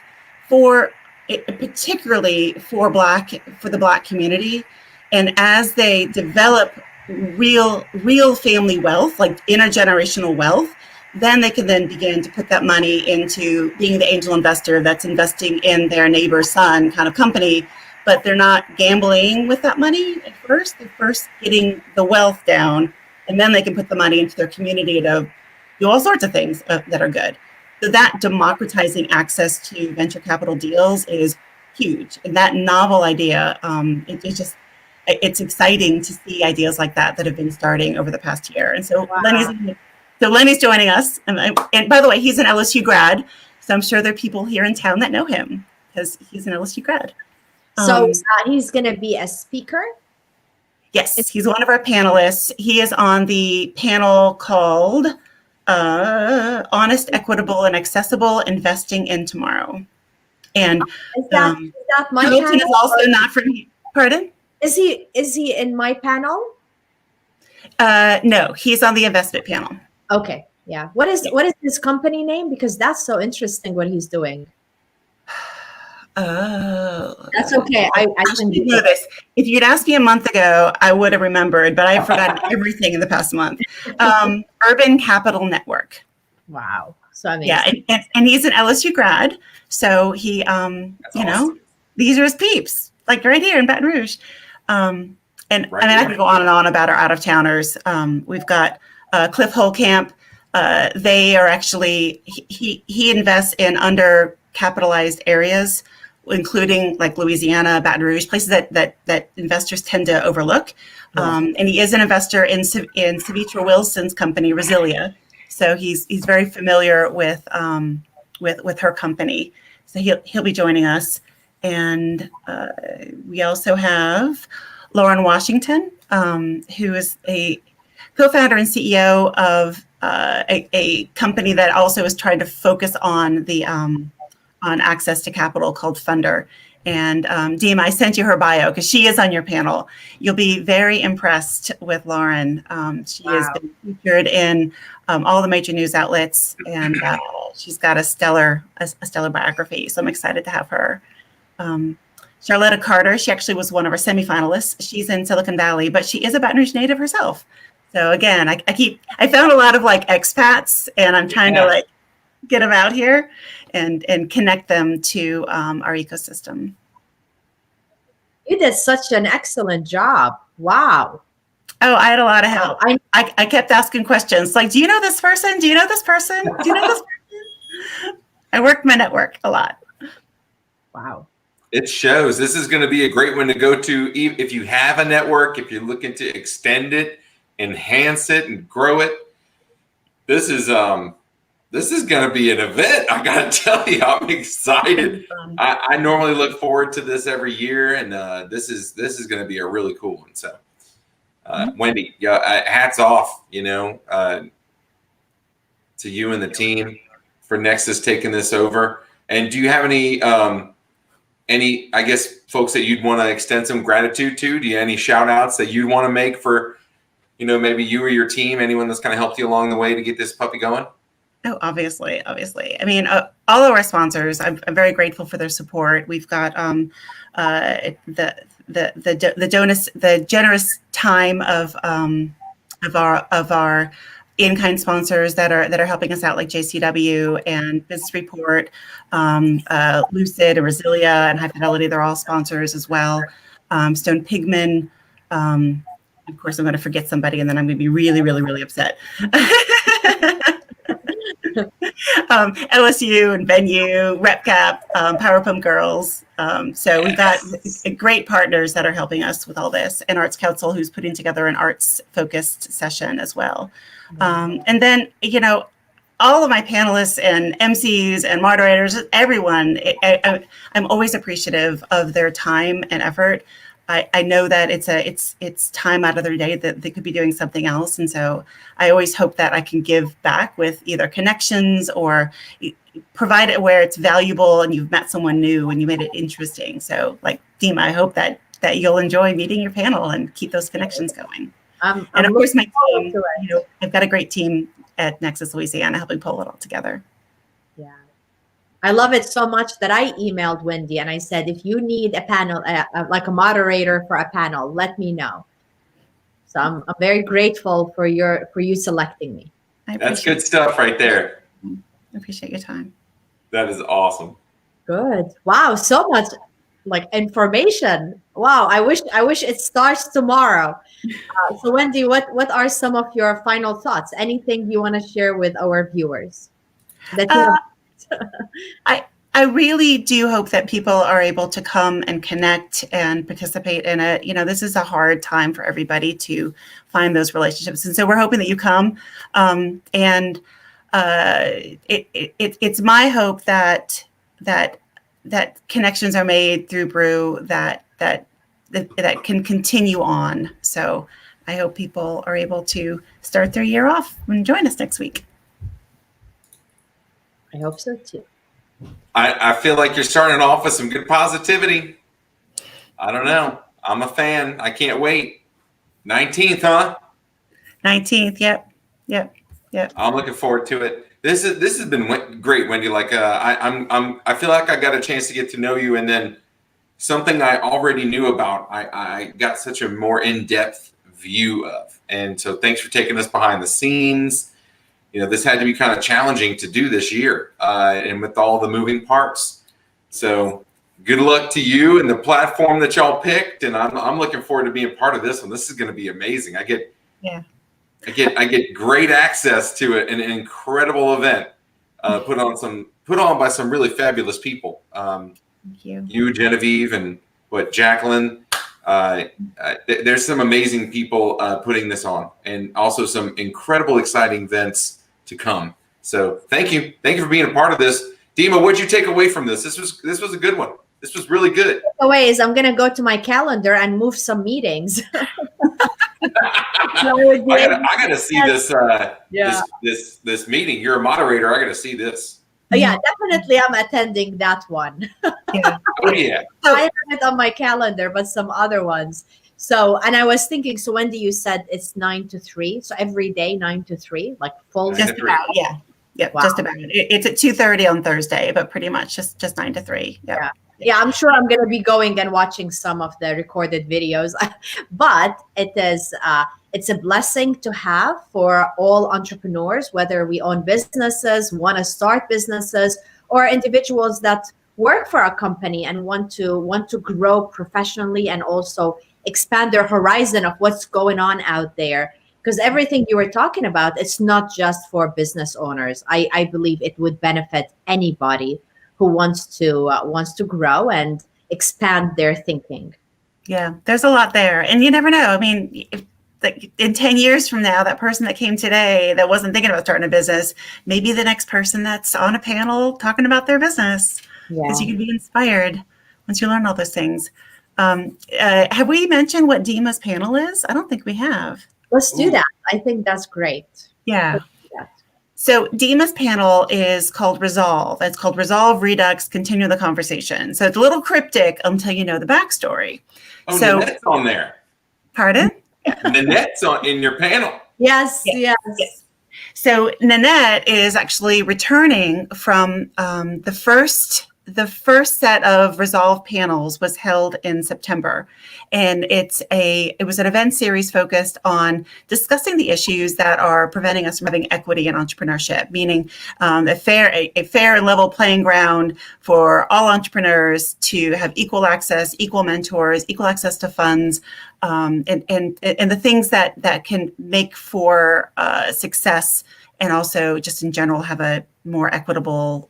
particularly for the Black community. And as they develop real family wealth, like intergenerational wealth, then they can then begin to put that money into being the angel investor that's investing in their neighbor's son kind of company. But they're not gambling with that money at first. They're first getting the wealth down, and then they can put the money into their community to do all sorts of things that are good. So that democratizing access to venture capital deals is huge. And that novel idea, it's exciting to see ideas like that have been starting over the past year. And so Lenny's joining us. And by the way, he's an LSU grad. So I'm sure there are people here in town that know him because he's an LSU grad. So he's going to be a speaker? Yes, he's one of our panelists. He is on the panel called Honest, Equitable, and Accessible Investing in Tomorrow. And is that my Hamilton panel? Is also not from, pardon? Is he in my panel? No, he's on the investment panel. Okay, yeah. What is his company name? Because that's so interesting what he's doing. Oh, that's okay. I should know this. If you'd asked me a month ago, I would have remembered, but I've forgotten everything in the past month. Urban Capital Network. Wow, so amazing. Yeah, and he's an LSU grad, so he, awesome. These are his peeps, like right here in Baton Rouge. And right I could go on and on about our out-of-towners. We've got Cliff Holcamp. They are actually he invests in undercapitalized areas, including like Louisiana, Baton Rouge, places that investors tend to overlook. And he is an investor in Savitra Wilson's company, Resilia. So he's very familiar with her company. So he'll be joining us. And we also have Lauren Washington, who is a co-founder and CEO of a company that also is trying to focus on the on access to capital called Funder. And Dima, I sent you her bio because she is on your panel. You'll be very impressed with Lauren. She has been featured in all the major news outlets, and she's got a stellar biography. So I'm excited to have her. Charlotta Carter, she actually was one of our semifinalists. She's in Silicon Valley, but she is a Baton Rouge native herself. So again, I found a lot of expats, and I'm trying to get them out here and connect them to our ecosystem. You did such an excellent job. Wow. Oh, I had a lot of help. I kept asking questions like, do you know this person? Do you know this person? Do you know this person? I worked my network a lot. Wow. It shows. This is going to be a great one to go to if you have a network, if you're looking to extend it, enhance it, and grow it. This is going to be an event. I got to tell you, I'm excited. I normally look forward to this every year, and this is going to be a really cool one. So, Wendy, hats off, to you and the team for Nexus taking this over. And do you have any, I guess, folks that you'd want to extend some gratitude to? Do you have any shout outs that you want to make for, maybe you or your team, anyone that's kind of helped you along the way to get this puppy going? Oh, obviously. I mean, all of our sponsors, I'm very grateful for their support. We've got the generous time of our in-kind sponsors that are helping us out, like JCW and Business Report, Lucid and Resilia and High Fidelity. They're all sponsors as well. Stone Pigman. Of course, I'm going to forget somebody, and then I'm going to be really, really, really upset. LSU and Venue, RepCap, PowerPump Girls. So we've got great partners that are helping us with all this, and Arts Council, who's putting together an arts-focused session as well. And then, all of my panelists and MCs and moderators, everyone, I'm always appreciative of their time and effort. I know that it's time out of their day that they could be doing something else. And so I always hope that I can give back with either connections or provide it where it's valuable and you've met someone new and you made it interesting. So like Dima, I hope that you'll enjoy meeting your panel and keep those connections going. And of course, my team, I've got a great team at Nexus Louisiana helping pull it all together. Yeah. I love it so much that I emailed Wendy and I said, if you need a panel, like a moderator for a panel, let me know. So I'm very grateful for you selecting me. That's good stuff right there. I appreciate your time. That is awesome. Good. Wow. So much like information. Wow. I wish it starts tomorrow. So Wendy, what are some of your final thoughts? Anything you want to share with our viewers? I really do hope that people are able to come and connect and participate in it. This is a hard time for everybody to find those relationships. And so we're hoping that you come. It's my hope that connections are made through Brew that can continue on. So I hope people are able to start their year off and join us next week. I hope so too. I feel like you're starting off with some good positivity. I don't know. I'm a fan. I can't wait. 19th, huh? 19th. Yep. I'm looking forward to it. This has been great, Wendy. Like I feel like I got a chance to get to know you, and then something I already knew about. I got such a more in-depth view of, and so thanks for taking us behind the scenes. This had to be kind of challenging to do this year, and with all the moving parts. So good luck to you and the platform that y'all picked, and I'm looking forward to being part of this one. This is going to be amazing. I get great access to it, an incredible event put on by some really fabulous people. Thank you. You, Genevieve, and Jacqueline. There's some amazing people putting this on, and also some incredible, exciting events to come. So thank you for being a part of this. Dima, what'd you take away from this? This was a good one. This was really good. Takeaways, I'm gonna go to my calendar and move some meetings. I gotta see this meeting. You're a moderator. I gotta see this. Yeah, definitely. I'm attending that one. Yeah. Oh yeah. I have it on my calendar, but some other ones. So, and I was thinking, so Wendy, you said it's 9 to 3. So every day, 9 to 3, like full. Just about, yeah. Yep, wow. Just about. It's at 2:30 on Thursday, but pretty much just 9 to 3. Yep. Yeah, I'm sure I'm going to be going and watching some of the recorded videos, but it's a blessing to have for all entrepreneurs, whether we own businesses, want to start businesses, or individuals that work for a company and want to grow professionally and also expand their horizon of what's going on out there. Because everything you were talking about, it's not just for business owners. I believe it would benefit anybody who wants to grow and expand their thinking. Yeah, there's a lot there. And you never know. I mean, in 10 years from now, that person that came today that wasn't thinking about starting a business, maybe the next person that's on a panel talking about their business. Because you can be inspired once you learn all those things. Have we mentioned what Dima's panel is? I don't think we have. Let's do that. I think that's great. Yeah. So Dima's panel is called Resolve. It's called Resolve, Redux, Continue the Conversation. So it's a little cryptic until you know the backstory. Oh, so Nanette's on there. Pardon? Nanette's in your panel. Yes. So Nanette is actually returning from the first the first set of Resolve panels was held in September, and it was an event series focused on discussing the issues that are preventing us from having equity in entrepreneurship, meaning a fair and level playing ground for all entrepreneurs to have equal access, equal mentors, equal access to funds, and the things that can make for success, and also just in general have a more equitable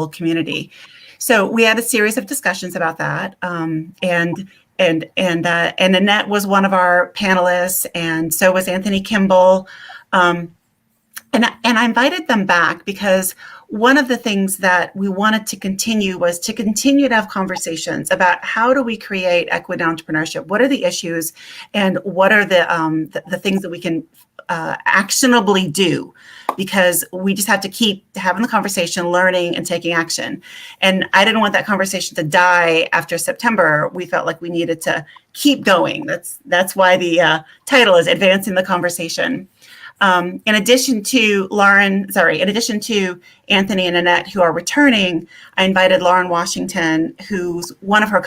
community. So we had a series of discussions about that, and Annette was one of our panelists, and so was Anthony Kimball, and I invited them back because one of the things that we wanted to continue was to continue to have conversations about how do we create equity in entrepreneurship, what are the issues, and what are the things that we can actionably do, because we just have to keep having the conversation, learning, and taking action. And I didn't want that conversation to die after September. We felt like we needed to keep going. That's why the title is Advancing the Conversation. In addition to Anthony and Annette, who are returning, I invited Lauren Washington, who's one of her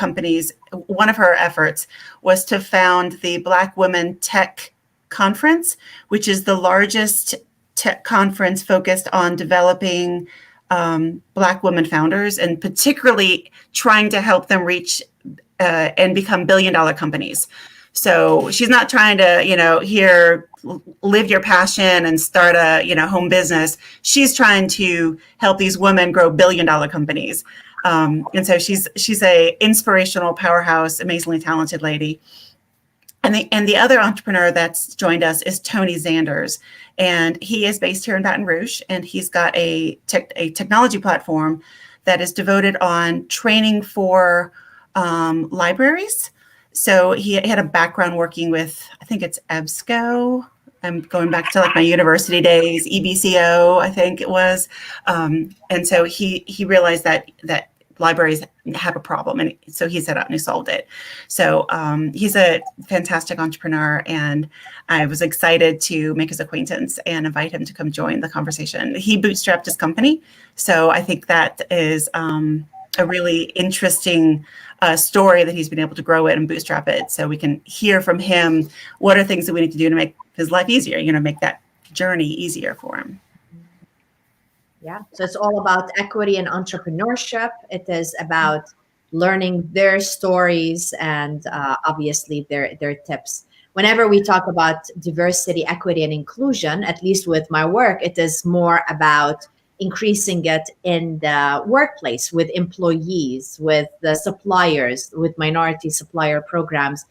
efforts was to found the Black Women Tech Conference, which is the largest tech conference focused on developing Black women founders, and particularly trying to help them reach and become billion-dollar companies. So she's not trying to, here, live your passion and start a, home business. She's trying to help these women grow billion-dollar companies. And so she's a inspirational powerhouse, amazingly talented lady. And the other entrepreneur that's joined us is Tony Zanders, and he is based here in Baton Rouge, and he's got a technology platform that is devoted on training for libraries. So he had a background working with, I think it's EBSCO. I'm going back to like my university days, EBCO, I think it was. And so he realized that libraries have a problem, and so he set out and he solved it. So he's a fantastic entrepreneur, and I was excited to make his acquaintance and invite him to come join the conversation. He bootstrapped his company, so I think that is a really interesting story that he's been able to grow it and bootstrap it. So we can hear from him what are things that we need to do to make his life easier, make that journey easier for him. Yeah, so it's all about equity and entrepreneurship. It is about learning their stories and obviously their tips. Whenever we talk about diversity, equity, and inclusion, at least with my work, it is more about increasing it in the workplace with employees, with the suppliers, with minority supplier programs.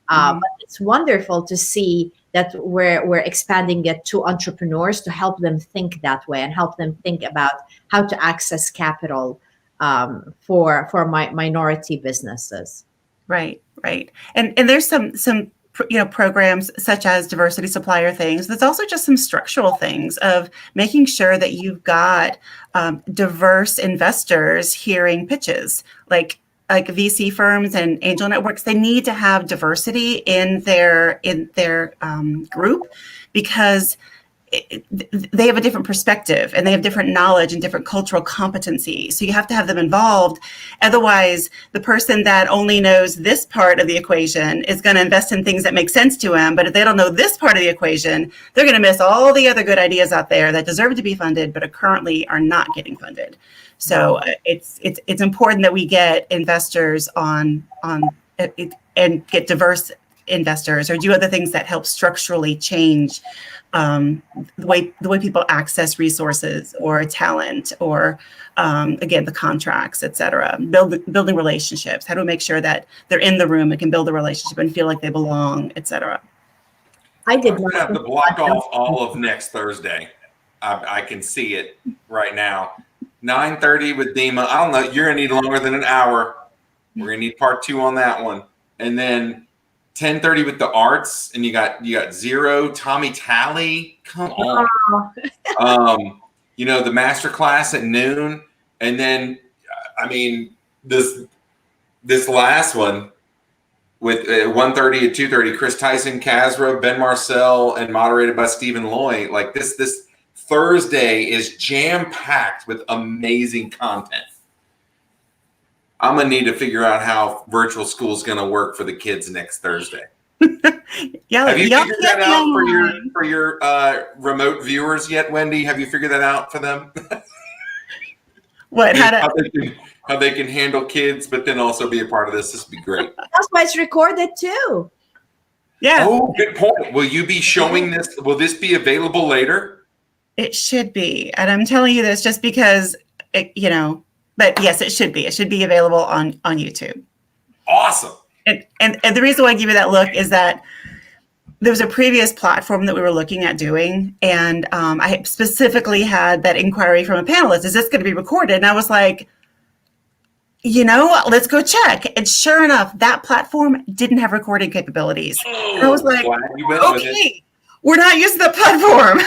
But it's wonderful to see that we're expanding it to entrepreneurs to help them think that way and help them think about how to access capital for minority businesses. Right. And there's some programs such as diversity supplier things. There's also just some structural things of making sure that you've got diverse investors hearing pitches, like VC firms and angel networks. They need to have diversity in their group, because they have a different perspective and they have different knowledge and different cultural competency. So you have to have them involved. Otherwise, the person that only knows this part of the equation is going to invest in things that make sense to them. But if they don't know this part of the equation, they're going to miss all the other good ideas out there that deserve to be funded, but currently are not getting funded. So it's important that we get investors on it, and get diverse investors, or do other things that help structurally change the way people access resources or talent, or again, the contracts, et cetera. Building relationships. How do we make sure that they're in the room and can build a relationship and feel like they belong, et cetera. I did not have to block off all of next Thursday. I can see it right now. 9:30 with Dima. I don't know. You're gonna need longer than an hour. We're gonna need part 2 on that one, and then 10:30 with the arts, and you got Zero, Tommy Talley. Come on. The master class at noon, and then this last one with 1:30 and 2:30, Chris Tyson, Kazra, Ben Marcel, and moderated by Stephen Loy. Like this Thursday is jam-packed with amazing content. I'm going to need to figure out how virtual school is going to work for the kids next Thursday. Have you figured that out for your remote viewers yet, Wendy? Have you figured that out for them? What? How they can handle kids, but then also be a part of this. This would be great. That's why it's recorded too. Yeah. Oh, good point. Will you be showing this? Will this be available later? It should be. And I'm telling you this just because, but yes, it should be. It should be available on YouTube. Awesome. And the reason why I give you that look is that there was a previous platform that we were looking at doing. And I specifically had that inquiry from a panelist, is this going to be recorded? And I was like, let's go check. And sure enough, that platform didn't have recording capabilities. And I was like, okay, we're not using the platform.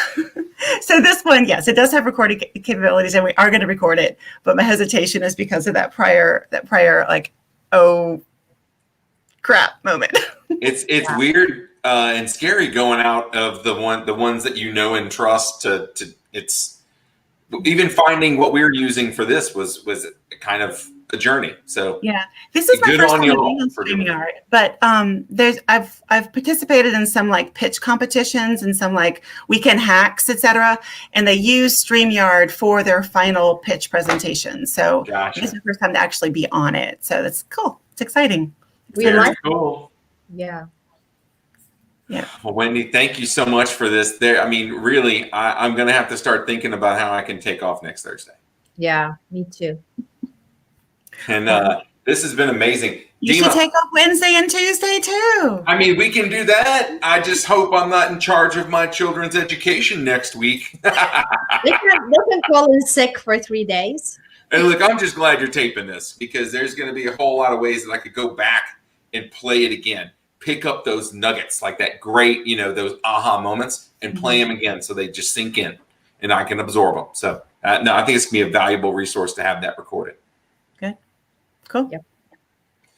So this one, yes, it does have recording capabilities and we are going to record it. But my hesitation is because of that prior like, oh, crap moment. It's weird and scary going out of the ones that you know and trust to it's even finding what we're using for this was kind of a journey. So yeah, this is my first time being on StreamYard, but I've participated in some like pitch competitions and some like weekend hacks, etc. And they use StreamYard for their final pitch presentation. So Gotcha. This is the first time to actually be on it. So that's cool. It's exciting. Very cool. Yeah. Yeah. Well, Wendy, thank you so much for this. Really, I'm going to have to start thinking about how I can take off next Thursday. Yeah, me too. And this has been amazing. You Dima, should take off Wednesday and Tuesday too. We can do that. I just hope I'm not in charge of my children's education next week. They can call in sick for 3 days. And look, I'm just glad you're taping this because there's going to be a whole lot of ways that I could go back and play it again. Pick up those nuggets, like that great, those aha moments and play them again so they just sink in and I can absorb them. So, no, I think it's going to be a valuable resource to have that recorded. Okay. Cool. Yep.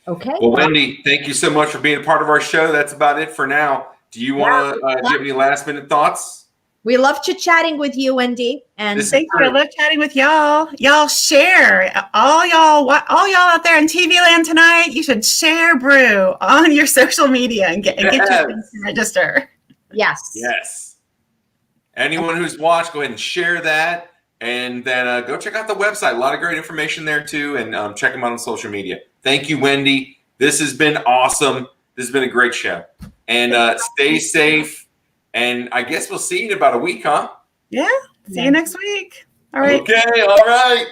Okay. Well, Wendy, thank you so much for being a part of our show. That's about it for now. Do you want to, do you have any last minute thoughts? We love chit-chatting with you, Wendy. And thank you. I love chatting with y'all. Y'all share. All y'all out there in TV land tonight, you should share Brew on your social media and get your things to register. Yes. Yes. Anyone who's watched, go ahead and share that. And then go check out the website. A lot of great information there, too. And check them out on social media. Thank you, Wendy. This has been awesome. This has been a great show. And stay safe. And I guess we'll see you in about a week, huh? Yeah. See you next week. All right. Okay. All right.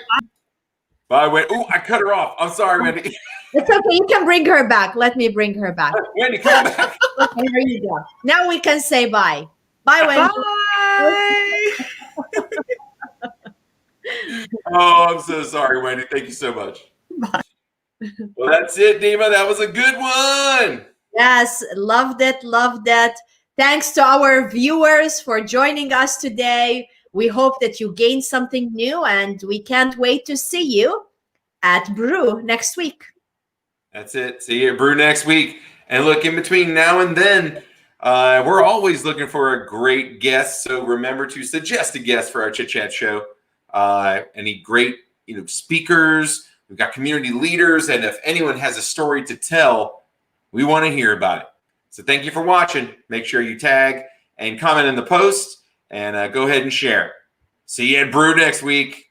Bye, Wendy. Oh, I cut her off. I'm sorry, Wendy. It's okay. You can bring her back. Let me bring her back. Wendy, come back. Okay, here you go. Now we can say bye. Bye, Wendy. Bye. Oh, I'm so sorry, Wendy. Thank you so much. Bye. Well, that's it, Dima. That was a good one. Yes. Loved it. Loved it. Thanks to our viewers for joining us today. We hope that you gained something new and we can't wait to see you at Brew next week. That's it. See you at Brew next week. And look, in between now and then, we're always looking for a great guest. So remember to suggest a guest for our Chit Chat show. Any great, speakers. We've got community leaders. And if anyone has a story to tell, we want to hear about it. So thank you for watching. Make sure you tag and comment in the post and go ahead and share. See you at Brew next week.